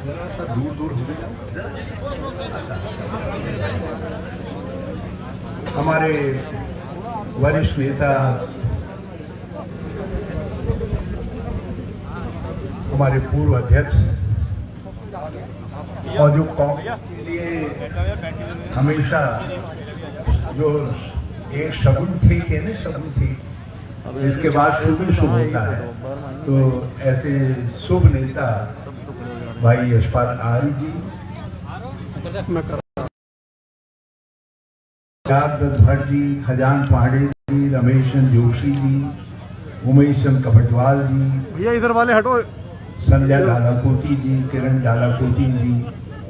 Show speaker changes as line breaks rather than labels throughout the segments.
जरा सा दूर दूर हो गया। हमारे वरिष्ठ नेता, हमारे पूर्व अध्यक्ष, और जो कांग्रेस के लिए हमेशा जो एक शगुन ठीक है ना, शगुन ठीक, इसके बाद शुभ शुभ होता है। तो ऐसे शुभ नेता भाई यशपाल आर्य जी, त्यागदत्त भट्ट जी, खजान पांडे जी, रमेशन जोशी जी, उमेशन कपटवाल जी,
भैया इधर वाले हटो,
संध्या डालाकोटी जी, किरण डालाकोटी जी,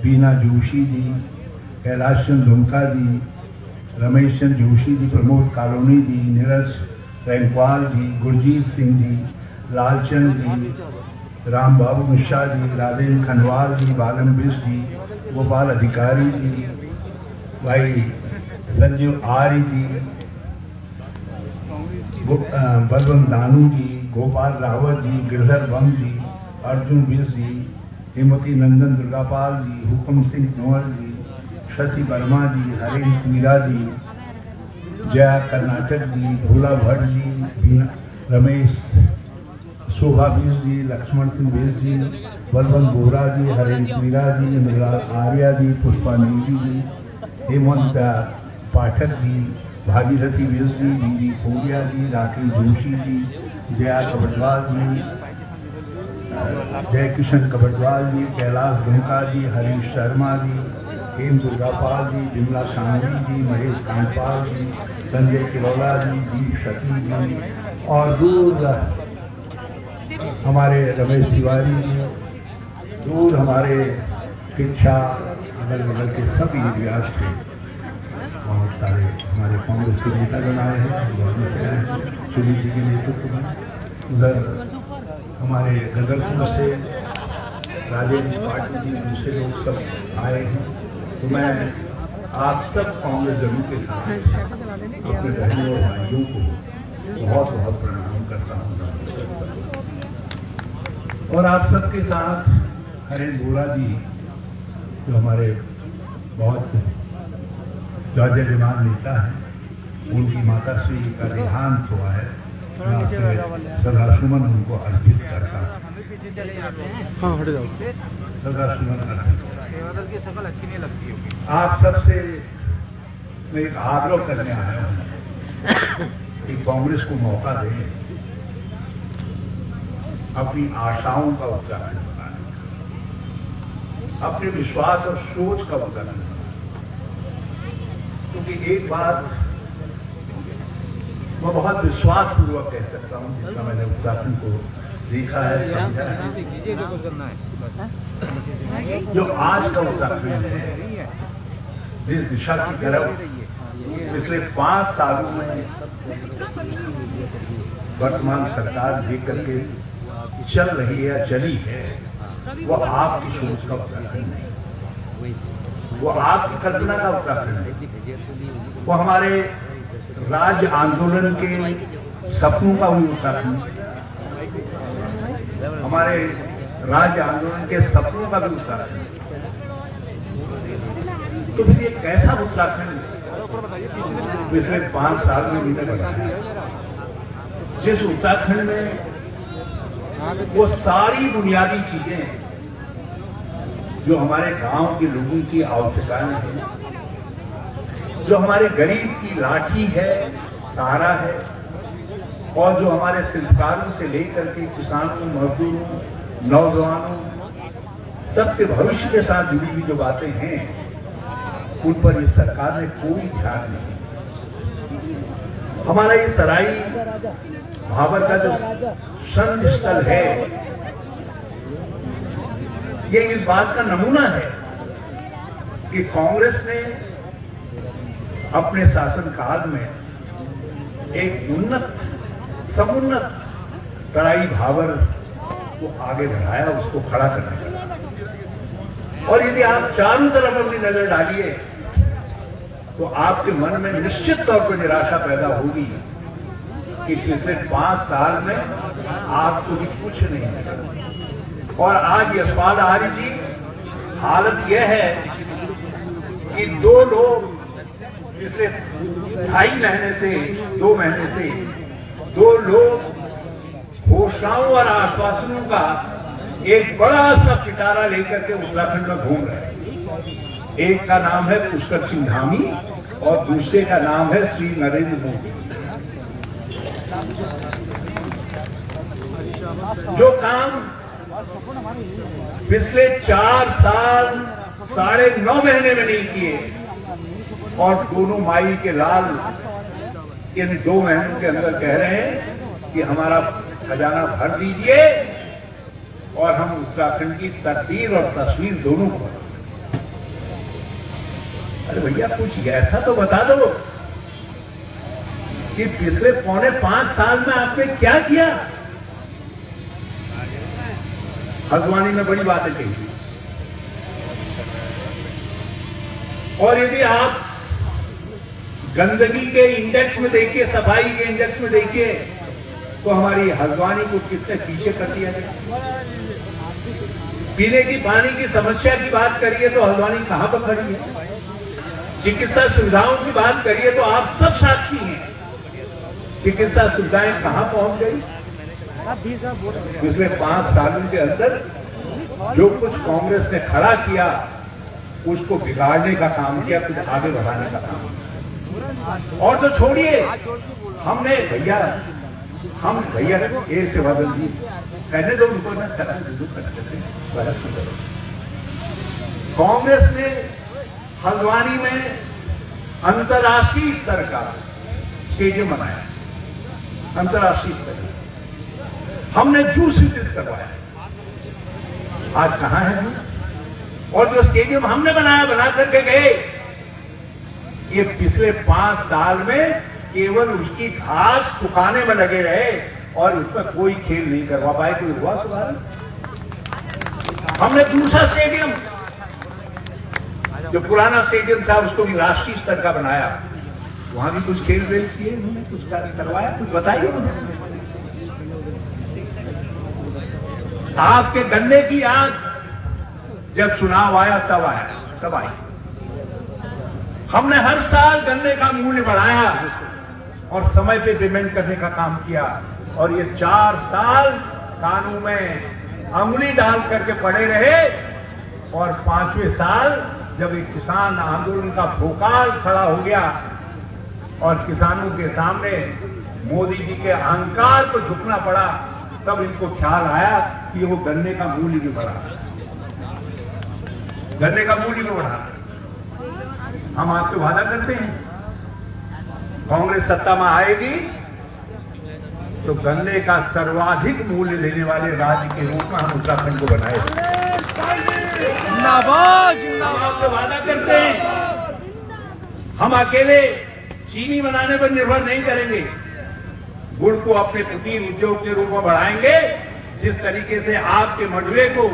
बीना जोशी जी, कैलाश चंद दुमका जी, रमेश चंद जोशी जी, प्रमोद कॉलोनी जी, नीरज रैंकवाल जी, गुरजीत सिंह जी, लालचंद जी, राम बाबू मिश्रा जी, राजेंद्र खंडवाल जी, बालन बिस्ट जी, गोपाल अधिकारी जी, भाई संजीव आर्य जी, बलवंत दानू जी, गोपाल रावत जी, गिरधर बम जी, अर्जुन बिस्ट जी, हेमवती नंदन दुर्गापाल जी, हुकम सिंह कुंवर जी, शशि वर्मा जी, हरेंद्र मीरा जी, जया कर्नाटक जी, भोला भट्ट जी, रमेश शोभा बिस्ट जी, लक्ष्मण सिंह बिस्ट जी, बलवंत बोरा जी, हरेंद्र मीरा जी, इंद्रलाल आर्या जी, पुष्पा नेगी जी, हेमंत पाठक जी, भागीरथी बिस्ट जी, दीदी खोरिया जी, राकेश जोशी जी, जया कबटवाल जी, जय किशन कबटवाल जी, कैलाश दुमका जी, हरीश शर्मा जी, हेम दुर्गापाल जी, विमला शांवी जी, महेश कांडपाल जी, संजय किरोला जी, दीप शती जी, और दूर हमारे रमेश तिवारी जी, दूर हमारे शिक्षा अगल बगल के सभी एरियाज से बहुत सारे हमारे कांग्रेस के नेतागण आए हैं सुनील जी के नेतृत्व में। उधर हमारे गदरपुर से राजेंद्र पाटिल जी, दूसरे लोग सब आए हैं। तो मैं आप सब कांग्रेस जनों के साथ अपने बहनों और भाइयों को बहुत बहुत प्रणाम करता हूँ, और आप सबके साथ हरेंद्र बोरा जी, जो हमारे बहुत जाजरमान नेता हैं, उनकी माता श्री का देहांत हुआ है। मैं अपने श्रद्धासुमन उनको अर्पित करता हूँ।
हाँ हट जाओ,
श्रद्धासुमन अर्पित।
सेवादल की शकल अच्छी नहीं लगती होगी।
आप सबसे मैं एक आग्रह करने आया हूँ कि कांग्रेस को मौका दें अपनी आशाओं का उत्तराखंड बनाने, अपने विश्वास और सोच का उत्तराखंड बनाने। क्योंकि एक बात मैं बहुत विश्वास पूर्वक कह सकता हूँ, जितना मैंने उत्तराखंड को देखा है, समझा है, जो आज का उत्तराखंड है, जिस दिशा की तरफ पिछले 5 सालों में वर्तमान सरकार लेकर के चल रही है, चली है, वो आपकी सोच का उत्तराखंड नहीं, वो आपकी कल्पना का उत्तराखंड है, वो हमारे राज्य आंदोलन के सपनों का भी उत्तराखंड, हमारे राज्य आंदोलन के सपनों का भी उत्तराखंड। तो फिर ये कैसा उत्तराखंड पिछले 5 साल में मैंने बनाया, जिस उत्तराखंड में वो सारी बुनियादी चीजें जो हमारे गांव के लोगों की आवश्यकताएं हैं, जो हमारे गरीब की लाठी है, सहारा है, और जो हमारे शिल्पकारों से लेकर के किसानों, मजदूरों, नौजवानों, सबके भविष्य के साथ जुड़ी हुई जो बातें हैं, उन पर इस सरकार ने कोई ध्यान नहीं। हमारा ये तराई भाबर का जो संध स्थल है, ये इस बात का नमूना है कि कांग्रेस ने अपने शासनकाल में एक उन्नत, समुन्नत तराई भाबर को आगे बढ़ाया, उसको खड़ा करने लगा। और यदि आप चारों तरफ अपनी नजर डालिए तो आपके मन में निश्चित तौर पर निराशा पैदा होगी कि पिछले 5 साल में आपको भी कुछ नहीं मिला। और आज यशपाल आर्य जी, हालत यह है कि दो लोग पिछले 2.5 महीने से 2 महीने से दो लोग घोषणाओं और आश्वासनों का एक बड़ा सा पिटारा लेकर के उत्तराखंड में घूम रहे हैं। एक का नाम है पुष्कर सिंह धामी और दूसरे का नाम है श्री नरेंद्र मोदी। जो काम पिछले 4 साल 9.5 महीने में नहीं किए और दोनों माई के लाल इन 2 महीनों के अंदर कह रहे हैं कि हमारा खजाना भर दीजिए और हम उत्तराखंड की तकदीर और तस्वीर दोनों को। अरे भैया कुछ ऐसा तो बता दो कि पिछले 4.5 साल में आपने क्या किया। हल्द्वानी में बड़ी बातें कही और यदि आप गंदगी के इंडेक्स में देखिए, सफाई के इंडेक्स में देखिए तो हमारी हल्द्वानी को कितने पीछे कर दिया गया। पीने की पानी की समस्या की बात करिए तो हल्द्वानी कहां पर खड़ी है। चिकित्सा सुविधाओं की बात करिए तो आप सब साक्षी हैं। चिकित्सा सुविधाएं कहां पहुंच गई। पिछले 5 सालों के अंदर जो कुछ कांग्रेस ने खड़ा किया उसको बिगाड़ने का काम किया, कुछ आगे बढ़ाने का काम किया। और तो छोड़िए, हमने भैया ए से बदल दी कहने दो उनको ना कांग्रेस ने हल्द्वानी में अंतर्राष्ट्रीय स्तर का स्टेडियम बनाया। अंतर्राष्ट्रीय स्तर हमने जूस वितरित करवाया। आज कहां है जूस? और जो स्टेडियम हमने बना करके गए, ये पिछले 5 साल में केवल उसकी घास सुखाने में लगे रहे और उसमें कोई खेल नहीं करवा पाए। कोई हुआ सुधार? हमने दूसरा स्टेडियम, जो पुराना स्टेडियम था, उसको भी राष्ट्रीय स्तर का बनाया। वहां भी कुछ खेल वेल किए उन्होंने, कुछ कार्य करवाया? कुछ बताइए मुझे। आपके गन्ने की आग जब चुनाव आया तब आई। हमने हर साल गन्ने का मूल्य बढ़ाया और समय पे पेमेंट करने का काम किया और ये 4 साल कानून में अंगुली डाल करके पड़े रहे और 5वें साल जब एक किसान आंदोलन का भोकाल खड़ा हो गया और किसानों के सामने मोदी जी के अहंकार को झुकना पड़ा, तब इनको ख्याल आया कि वो गन्ने का मूल्य भी बढ़ा। गन्ने का मूल्य भी बढ़ा। हम आपसे वादा करते हैं कांग्रेस सत्ता में आएगी तो गन्ने का सर्वाधिक मूल्य लेने वाले राज्य के रूप में हम उत्तराखंड को बनाएंगे। आपसे वादा करते हैं हम अकेले चीनी बनाने पर निर्भर नहीं करेंगे। गुड़ को अपने कुटीर उद्योग के रूप में बढ़ाएंगे। जिस तरीके से आपके मंडुए को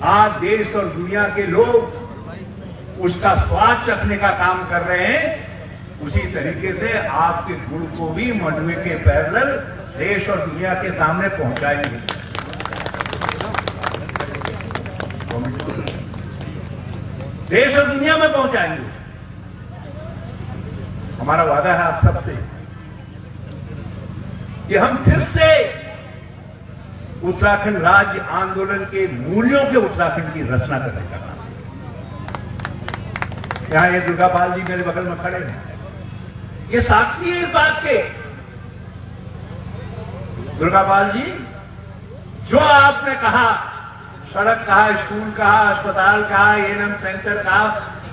आज देश और दुनिया के लोग उसका स्वाद रखने का काम कर रहे हैं, उसी तरीके से आपके गुड़ को भी मंडुए के पैरेलल देश और दुनिया के सामने पहुंचाएंगे। देश और दुनिया में पहुंचाएंगे। हमारा वादा है आप सबसे कि हम फिर से उत्तराखंड राज्य आंदोलन के मूल्यों के उत्तराखंड की रचना करने का काम। यहां ये दुर्गापाल जी मेरे बगल में खड़े हैं, ये साक्षी है इस बात के। दुर्गापाल जी, जो आपने कहा, सड़क कहा, स्कूल कहा, अस्पताल कहा, एएनएम सेंटर कहा,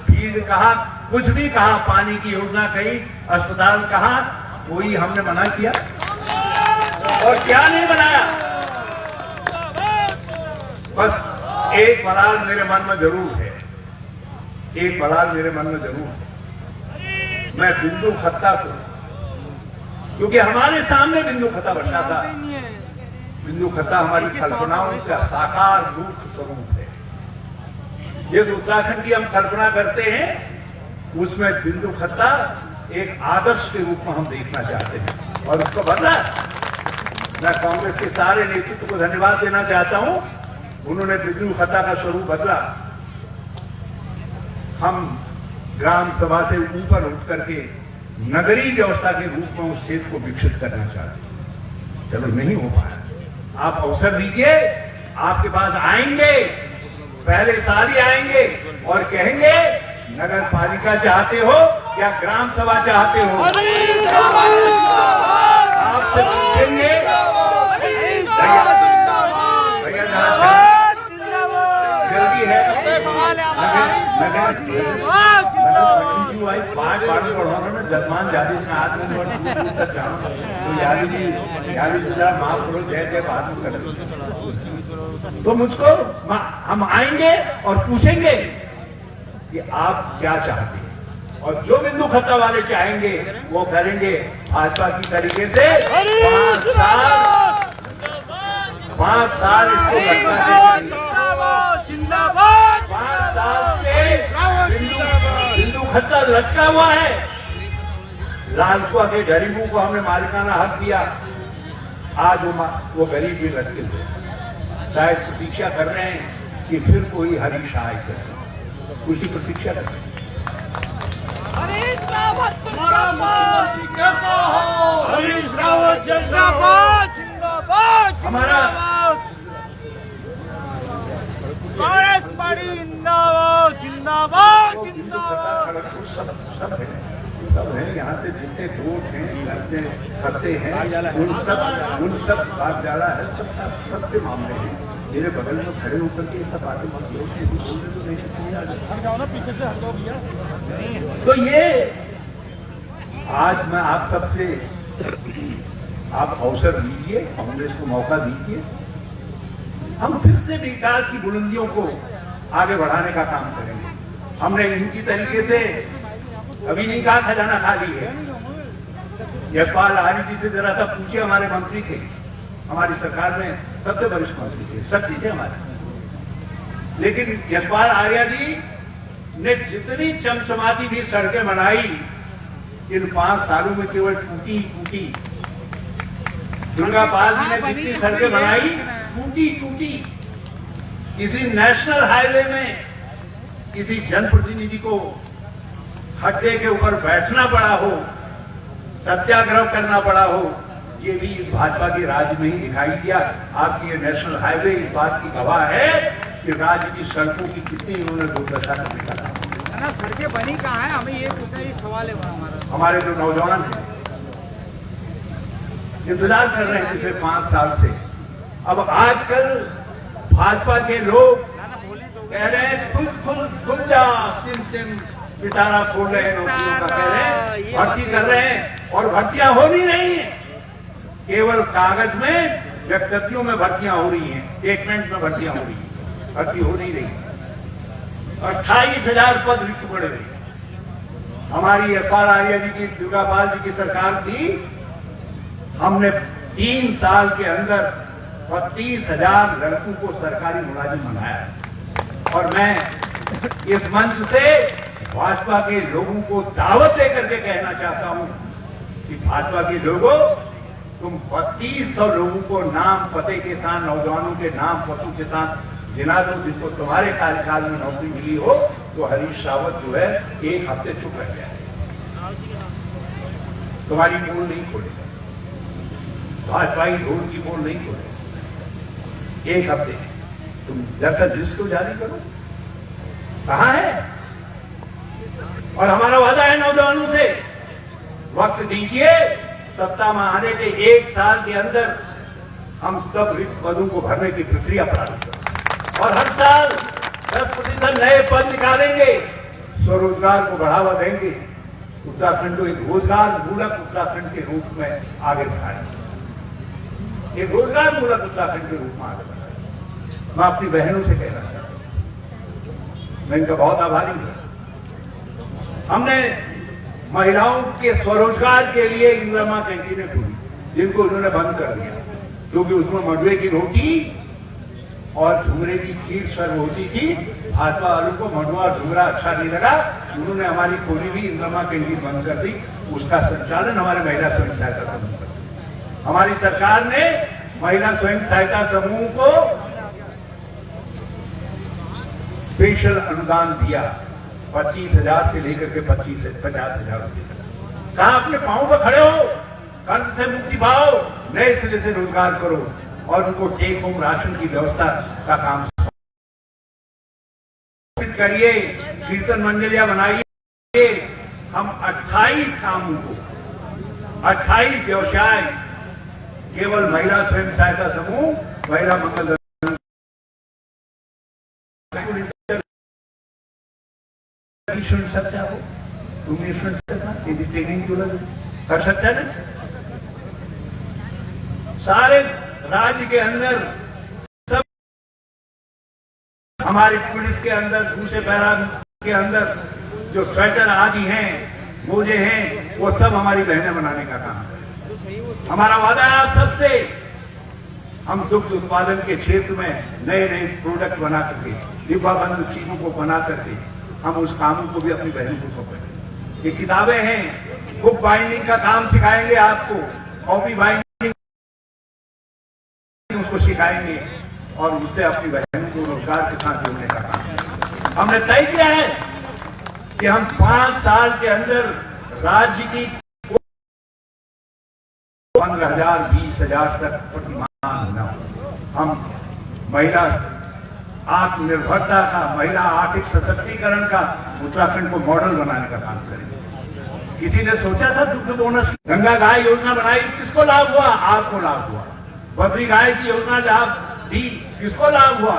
फील्ड कहा, कुछ भी कहा, पानी की योजना कही, अस्पताल कहा, कोई हमने मना किया? और क्या नहीं बनाया? बस एक सवाल मेरे मन में जरूर है, एक सवाल मेरे मन में जरूर है। मैं बिंदु खत्ता को, क्योंकि हमारे सामने बिंदु खत्ता बचा था। बिंदु खत्ता हमारी कल्पनाओं का साकार रूप स्वरूप है। जिस उत्तराखंड की हम कल्पना करते हैं उसमें बिंदु खत्ता एक आदर्श के रूप में हम देखना चाहते हैं और उसको बदला मैं कांग्रेस के सारे नेतृत्व को धन्यवाद देना चाहता हूं। उन्होंने विद्युत खता का स्वरूप बदला। हम ग्राम सभा से ऊपर उठ करके नगरीय व्यवस्था के रूप में उस क्षेत्र को विकसित करना चाहते हैं। चलो नहीं हो पाया, आप अवसर दीजिए, आपके पास आएंगे, पहले साल ही आएंगे और कहेंगे नगर पालिका चाहते हो या ग्राम सभा चाहते हो। आपसे पूछेंगे जल्दी है जजमान जादी से हाथ में तक जाओ तो यादी जरा माफ करो, जय जय बात कर। तो मुझको हम आएंगे और पूछेंगे कि आप क्या चाहते हैं, और जो बिंदु खत्ता वाले चाहेंगे वो करेंगे भाजपा की तरीके से। 5 साल इसको जिंदाबाद। 5 साल से बिंदु खत्ता लटका हुआ है। लालकुआ के गरीबों को हमने मालिकाना हक दिया, आज वो गरीब भी लटके हुए, शायद प्रतीक्षा कर रहे हैं कि फिर कोई हरीश आए करे, उसकी प्रतीक्षा कर रहे हैं।
हरीश रावत मुख्यमंत्री कैसा हो? हरीश रावत जिंदाबाद जिंदाबाद।
हमारा
कांग्रेस पार्टी जिंदाबाद जिंदाबाद जिंदाबाद।
सब है यहाँ से जितने वोट हैं करते हैं उन सब बात ज्यादा है, सबके मामले हैं। मेरे बगल में खड़े होकर के सब बातें मत बोल रहे तो
पीछे से हटो भैया।
तो ये आज मैं आप सबसे आप अवसर दीजिए, कांग्रेस को मौका दीजिए, हम फिर से विकास की बुलंदियों को आगे बढ़ाने का काम करेंगे। हमने इनकी तरीके से अभी नहीं कहा खजाना खाली है। यशपाल आर्य जी से जरा सा पूछिए, हमारे मंत्री थे, हमारी सरकार में सबसे वरिष्ठ मंत्री थे, सब चीजें हमारे, लेकिन यशपाल आर्य जी ने जितनी चमचमाती भी सड़कें बनाई इन 5 सालों में केवल टूटी। दुर्गापाल जी ने जितनी सड़कें बनाई टूटी। किसी नेशनल हाईवे में किसी जनप्रतिनिधि को खड्डे के ऊपर बैठना पड़ा हो, सत्याग्रह करना पड़ा हो, ये भी इस भाजपा के राज्य में ही दिखाई दिया। आपकी ये नेशनल हाईवे इस बात की गवाह है कि राज्य की सड़कों की कितनी इन्होंने दुर्दशा कर निकाला।
सड़कें बनी कहाँ है, हमें ये पूछना ही सवाल है हमारा।
हमारे जो नौजवान हैं इंतजार कर रहे हैं पिछले 5 साल से। अब आजकल भाजपा के लोग कह रहे हैं खुल जा, सिम पिटारा खोल रहे हैं, नौकरियों का कह रहे हैं, भर्ती कर रहे हैं, और भर्तियां हो नहीं रही हैं। केवल कागज में व्यक्तियों में भर्तियां हो रही हैं, स्टेटमेंट में भर्तियां हो रही हैं, भर्ती हो नहीं रही। 28,000 पद रिक्त पड़े रहे। हमारी यशपाल आर्य जी की, दुर्गापाल जी की सरकार थी, हमने 3 साल के अंदर 32,000 लड़कों को सरकारी मुलाजिम बनाया। और मैं इस मंच से भाजपा के लोगों को दावत देकर के कहना चाहता हूं कि भाजपा के लोगों, तुम 3200 लोगों को नाम पते के साथ, नौजवानों के नाम पतों के साथ गिना दो जिसको तुम्हारे कार्यकाल में नौकरी मिली हो, तो हरीश रावत जो है 1 हफ्ते चुप रह गया, तुम्हारी पोल नहीं खोलेगा, भाजपाई रोड की पोल नहीं खोलेगा। 1 हफ्ते तुम दरअसल लिस्ट तो जारी करो, कहां है? और हमारा वादा है नौजवानों से, वक्त दीजिए, सत्ता में आने के 1 साल के अंदर हम सब रिक्त पदों को भरने की प्रक्रिया प्रारंभ करें और हर साल 10% नए पद निकालेंगे, स्वरोजगार को बढ़ावा देंगे, उत्तराखंड को एक रोजगार मूलक उत्तराखंड के रूप में आगे बढ़ाएंगे, एक रोजगार मूलक उत्तराखंड के रूप में आगे बढ़ाएंगे। मैं अपनी बहनों से कहना चाहता हूं, मैं इनका बहुत आभारी हूं। हमने महिलाओं के स्वरोजगार के लिए इंदिरा कैंटीनें खोली, जिनको उन्होंने बंद कर दिया, क्योंकि उसमें मंडुए की रोटी और झुमरे की खीर सर्व होती थी। भाजपा वालों को मंडुआ और झुमरा अच्छा नहीं लगा, उन्होंने हमारी खोली हुई इंदिरा कैंटीन बंद कर दी। उसका संचालन हमारे महिला स्वयं सहायता समूह कर। हमारी सरकार ने महिला स्वयं सहायता समूह को स्पेशल अनुदान दिया 25,000 से लेकर के 50,000 रुपए तक। कहा अपने पांव पर खड़े हो, कर्ज से मुक्ति पाओ, नए सिरे से रोजगार करो और उनको टेक होम राशन की व्यवस्था का काम करिए, कीर्तन मंडलियां बनाइए। हम 28 कामों को 28 व्यवसाय केवल महिला स्वयं सहायता समूह, महिला मंगल सकता हो, तुम नहीं सुन सकता, यदि ट्रेनिंग जो कर सकता है ना। सारे राज्य के अंदर सब हमारी पुलिस के अंदर, दूसरे पैरा के अंदर जो स्वेटर आदि हैं, मोजे हैं, वो सब हमारी बहनें बनाने का काम है। हमारा वादा है आप सबसे, हम दुग्ध उत्पादन के क्षेत्र में नए नए प्रोडक्ट बना करके, डिब्बाबंद चीजों को बना करके हम उस कामों को भी अपनी बहनों को सौंपेंगे। ये किताबें हैं, बुक बाइंडिंग का काम सिखाएंगे आपको, कॉपी बाइंडिंग उसको सिखाएंगे और उससे अपनी बहनों को रोजगार के साथ जोड़ने का काम हमने तय किया है कि हम 5 साल के अंदर राज्य की 15,000 20,000 तक प्रतिमान न हो। हम महिला आत्मनिर्भरता का, महिला आर्थिक सशक्तिकरण का उत्तराखंड को मॉडल बनाने का काम करेंगे। किसी ने सोचा था दुग्ध बोनस, गंगा गाय योजना बनाई, किसको लाभ हुआ? आपको लाभ हुआ। बकरी गाय की योजना लाभ दी, किसको लाभ हुआ?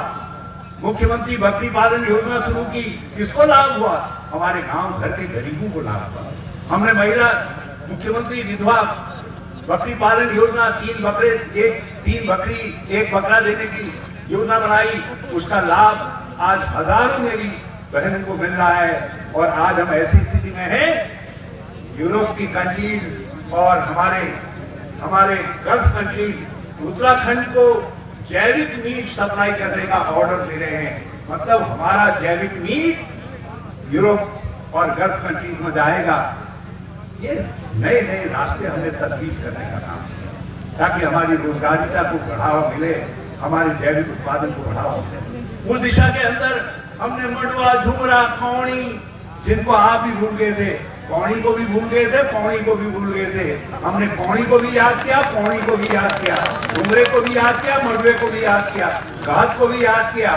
मुख्यमंत्री बकरी पालन योजना शुरू की, किसको लाभ हुआ? हमारे गांव घर के गरीबों को लाभ हुआ। हमने महिला मुख्यमंत्री विधवा बकरी पालन योजना, 3 बकरी 1 बकरा देने की योजना बनाई, उसका लाभ आज हजारों मेरी बहनों को मिल रहा है। और आज हम ऐसी स्थिति में हैं, यूरोप की कंट्रीज और हमारे गल्फ कंट्रीज उत्तराखंड को जैविक मीट सप्लाई करने का ऑर्डर दे रहे हैं। मतलब हमारा जैविक मीट यूरोप और गल्फ कंट्रीज में जाएगा। ये नए नए रास्ते हमने तजवीज करने का काम है ताकि हमारी रोजगारिता को बढ़ावा मिले, हमारे जैविक उत्पादन को बढ़ावा मिले। उस दिशा के अंदर हमने मंडवा, झुमरा, कौड़ी, जिनको आप भी भूल गए थे, कौड़ी को भी भूल गए थे, पौड़ी को भी भूल गए थे, हमने कौड़ी को भी याद किया, पौड़ी को भी याद किया, झुमरे को भी याद किया, मंडवे को भी याद किया, घास को भी याद किया,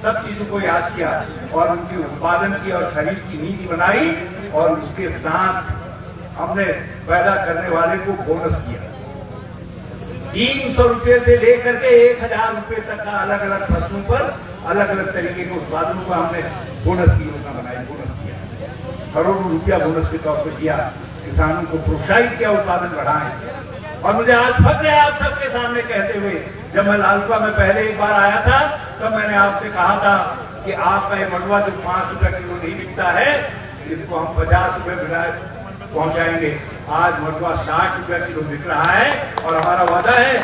सब चीजों को याद किया और उनके उत्पादन की और खरीद की नीति बनाई। और उसके साथ हमने पैदा करने वाले को बोनस दिया। 300 रुपए से लेकर के 1,000 रुपए तक का अलग अलग फसलों पर अलग अलग तरीके के उत्पादनों को हमने बोनस की योजना बनाई, बोनस किया, करोड़ों रुपया बोनस के तौर पर दिया, किसानों को प्रोत्साहित किया, उत्पादन बढ़ाए। और मुझे आज फक्र है आप सबके सामने कहते हुए, जब मैं लालकुआ में पहले एक बार आया था तब मैंने आपसे कहा था कि आपका ये मंडवा जो 5 रुपए किलो नहीं बिकता है, इसको हम 50 रुपए पहुंचाएंगे। आज मंडवा 60 रुपए किलो बिक रहा है और हमारा वादा है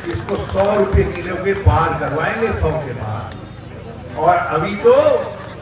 इसको 100 रुपए किलो के पार करवाएंगे, 100 के पार। और अभी तो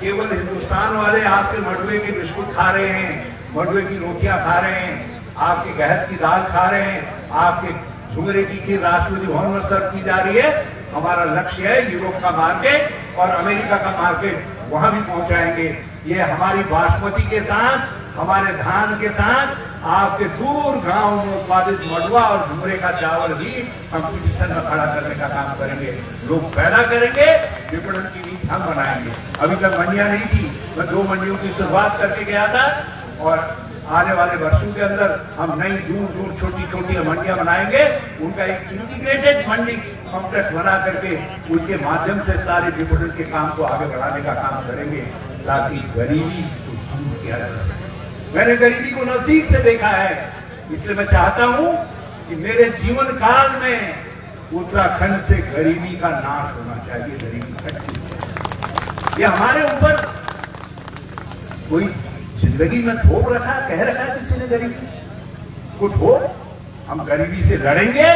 केवल हिंदुस्तान वाले आपके मंडवे के बिस्कुट खा रहे हैं, मंडवे की रोटियां खा रहे हैं, आपके गहत की दाल खा रहे हैं, आपके झुमरे की खीर राष्ट्रपति भवन में सर्व की जा रही है। हमारा लक्ष्य है यूरोप का मार्केट और अमेरिका का मार्केट, वहां भी पहुंचाएंगे। ये हमारी बासमती के साथ, हमारे धान के साथ आपके दूर गांव में उत्पादित मंडवा और झुमरे का चावल भी कंपटीशन में खड़ा करने का काम करेंगे। लोग पैदा करेंगे, विपणन की नीति हम बनाएंगे। अभी तक मंडियां नहीं थी, मैं 2 मंडियों की शुरुआत करके गया था और आने वाले वर्षों के अंदर हम नई दूर दूर छोटी छोटी मंडियां बनाएंगे। उनका एक इंटीग्रेटेड मंडी कॉम्प्लेक्स बना करके उसके माध्यम से सारे विपणन के काम को आगे बढ़ाने का काम करेंगे ताकि गरीबी को दूर किया जा सके। मैंने गरीबी को नजदीक से देखा है, इसलिए मैं चाहता हूं कि मेरे जीवन काल में उत्तराखंड से गरीबी का नाश होना चाहिए, गरीबी खत्म। ये हमारे ऊपर कोई जिंदगी में थोप रखा, कह रखा है किसी ने गरीबी को ठोक। हम गरीबी से लड़ेंगे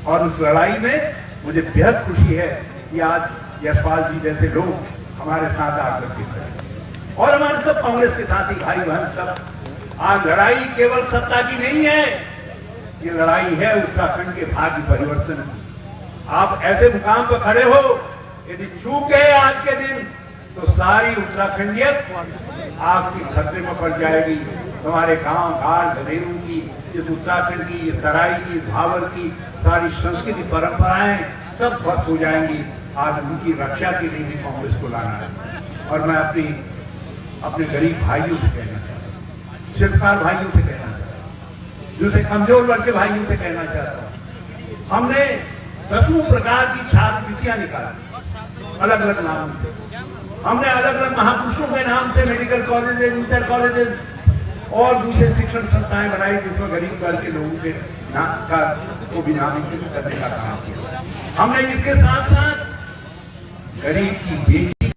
और उस लड़ाई में मुझे बेहद खुशी है कि आज यशपाल जी जैसे लोग हमारे साथ आकर के खड़े और हमारे सब कांग्रेस के साथी भाई बहन सब। आज लड़ाई केवल सत्ता की नहीं है, ये लड़ाई है उत्तराखंड के भाग्य परिवर्तन की। आप ऐसे मुकाम पर खड़े हो, यदि चूक गए आज के दिन तो सारी उत्तराखंडियत आपकी खतरे में पड़ जाएगी। हमारे गांव घाट गधेरों की, इस उत्तराखंड की, इस तराई की, इस भावर की सारी संस्कृति परंपराएं सब ध्वस्त हो जाएंगी। आज उनकी रक्षा के लिए भी कांग्रेस को लाना है। और मैं अपने गरीब भाइयों से कहना चाहता हूँ, शिल्पकार भाइयों से कहना चाहता हूँ, दूसरे कमजोर वर्ग के भाइयों से कहना चाहता हूँ, हमने 10 प्रकार की छात्रवृत्तियां निकाली अलग अलग नामों से। हमने अलग अलग महापुरुषों के नाम से मेडिकल कॉलेजेस, इंटर कॉलेजेस और दूसरे शिक्षण संस्थाएं बनाई, जिसमें गरीब वर्ग के लोगों के नाम का को भी नामांकित करने का काम किया। हमने इसके साथ साथ गरीब की बेटी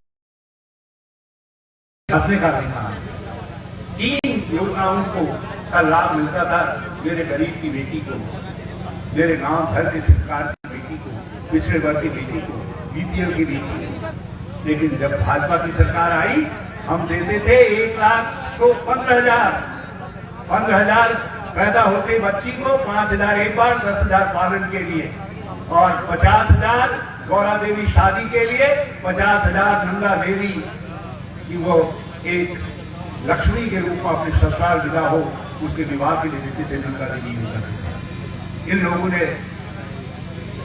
अपने का भी काम किया। 3 योजनाओं को का लाभ मिलता था मेरे गरीब की बेटी को, मेरे गांव घर के सरकार की बेटी को, पिछड़े वर्ग की बेटी को, बीपीएल की बेटी को। लेकिन जब भाजपा की सरकार आई, हम देते थे 1,15,000 पैदा होते बच्ची को, 5,000 एक बार, 10,000 पालन के लिए और 50,000 गौरा देवी शादी के लिए, 50,000 नंदा देवी की वो एक लक्ष्मी के रूप में अपने ससुराल विदा हो उसके विवाह के लिए देते थे। नंदा देवी इन लोगों ने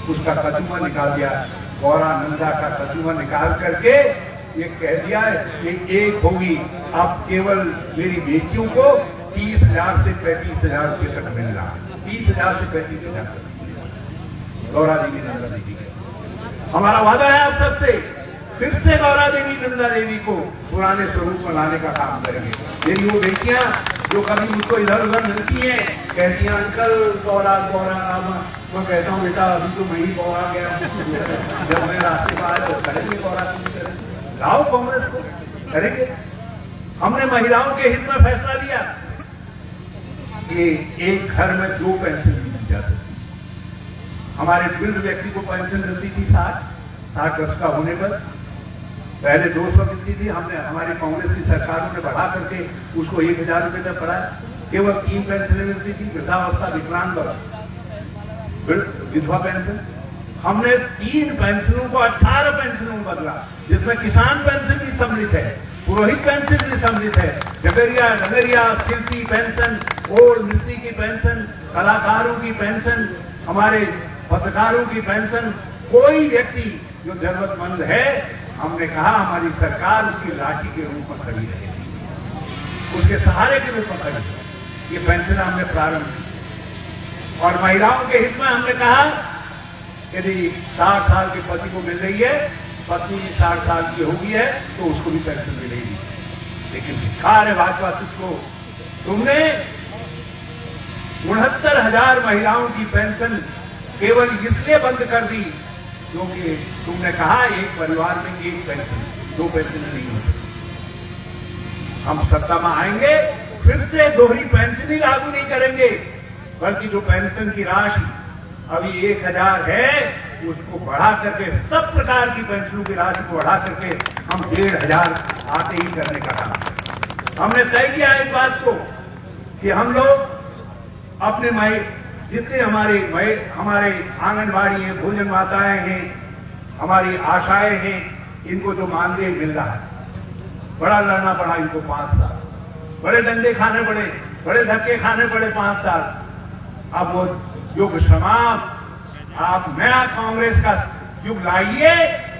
उसका कचूमा निकाल दिया, गौरा नंदा का कचूमा निकाल करके ये कह दिया कि एक होगी। अब केवल मेरी बेटियों को 30,000 से 35,000 रुपये तक मिल रहा है। 30,000 से 35,000 तक गौरा देवी नंदा देवी। हमारा वादा है आप सबसे, फिर से गौरा देवी नंदा देवी को पुराने स्वरूप में लाने का काम करेंगे। मेरी वो बेटियां जो कभी मुझको इधर उधर मिलती हैं, कहती हैं अंकल गौरा गौरा नाम। मैं कहता हूँ बेटा अभी तो मैं ही गौरा गया, जब मैं रास्ते में आया तो करेंगे गौरा करेंगे। लाओ कांग्रेस को करेंगे। हमने महिलाओं के हित में फैसला लिया कि एक घर में 2 पेंशन दी जा सकती। हमारे वृद्ध व्यक्ति को पेंशन मिलती थी 60 वर्ष का होने पर, पहले 200 मिलती थी। हमने हमारी कांग्रेस की सरकारों ने बढ़ा करके उसको 1,000 रुपए तक बढ़ाया। केवल 3 पेंशनें मिलती थी, वृद्धावस्था, विकलांग, विधवा पेंशन। हमने 3 पेंशनों को 18 पेंशनों में बदला, जिसमें किसान पेंशन भी सम्मिलित है, पुरोहित पेंशन भी सम्मिलित है, जगरिया नगरिया शिल्पी पेंशन, ओल्ड मिस्त्री की पेंशन, कलाकारों की पेंशन, हमारे पत्रकारों की पेंशन। कोई व्यक्ति जो जरूरतमंद है, हमने कहा हमारी सरकार उसकी लाठी के रूप में खड़ी रहेगी, उसके सहारे के रूप में खड़ी रहेगी। ये पेंशन हमने प्रारंभ की। और महिलाओं के हित में हमने कहा यदि 60 साल के पति को मिल रही है, पत्नी 60 साल की हो गई है तो उसको भी पेंशन मिलेगी। लेकिन धिक्कार है भाजपा तुझको, तुमने 69,000 महिलाओं की पेंशन केवल इसलिए बंद कर दी क्योंकि तुमने कहा एक परिवार में 1 पेंशन, 2 पेंशन नहीं हो सकती। हम सत्ता में आएंगे, फिर से दोहरी पेंशन ही लागू नहीं करेंगे, बल्कि जो पेंशन की राशि अभी 1,000 है उसको बढ़ा करके, सब प्रकार की पेंशनों की राशि को बढ़ा करके हम 1,500 आते ही करने का काम। हमने तय किया इस बात को कि हम लोग अपने जितने हमारे आंगनबाड़ी हैं, भोजन माताएं हैं, हमारी आशाएं हैं, इनको जो मानदेय मिल रहा है, बड़ा लड़ना पड़ा इनको 5 साल, बड़े डंडे खाने पड़े, बड़े धक्के खाने पड़े 5 साल। अब वो युग समाप्त, आप नया कांग्रेस का युग लाइए।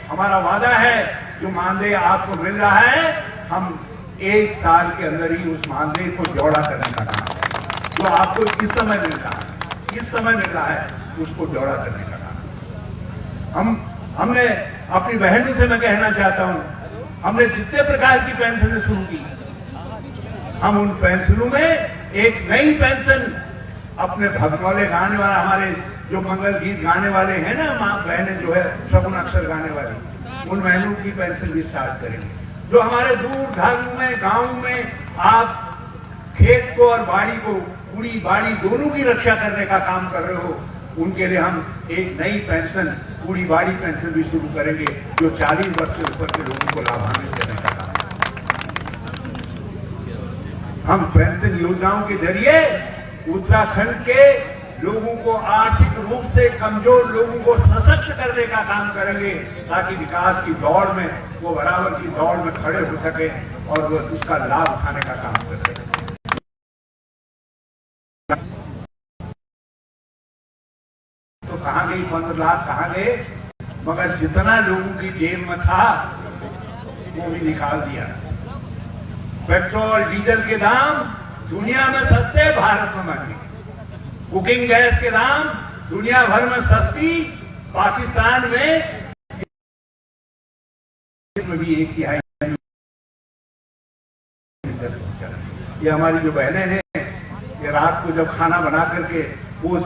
हमारा वादा है जो मानदेय आपको मिल रहा है, हम 1 साल के अंदर ही उस मानदेय को जोड़ा करने का काम है। जो आपको इस समय मिल रहा है उसको जोड़ा करने का काम। हमने अपनी बहनों से मैं कहना चाहता हूं, हमने जितने प्रकार की पेंशनें शुरू की, हम उन पेंशनों में एक नई पेंशन अपने भगनौले गाने वाला, हमारे जो मंगल गीत गाने वाले हैं ना, माँ बहनें जो है शगुन अक्षर गाने वाली, उन बहनों की पेंशन भी स्टार्ट करेंगे। जो हमारे दूर घरों में, गाँव में आप खेत को और बाड़ी को, पूरी बाड़ी दोनों की रक्षा करने का काम कर रहे हो, उनके लिए हम एक नई पेंशन, पूरी बाड़ी पेंशन भी शुरू करेंगे, जो 40 वर्ष से ऊपर के लोगों को लाभान्वित करने का काम। हम पेंशन योजनाओं के जरिए उत्तराखंड के लोगों को आर्थिक रूप से कमजोर लोगों को सशक्त करने का काम करेंगे, ताकि विकास की दौड़ में वो बराबर की दौड़ में खड़े हो सके और वो उसका लाभ उठाने का काम करें। तो कहां गई 15 लाख, कहां गए? मगर जितना लोगों की जेब में था वो भी निकाल दिया। पेट्रोल डीजल के दाम दुनिया में सस्ते, भारत में महंगे। कुकिंग गैस के दाम दुनिया भर में सस्ती, पाकिस्तान में भी 1/3। ये हमारी जो बहनें हैं, ये रात को जब खाना बना करके वो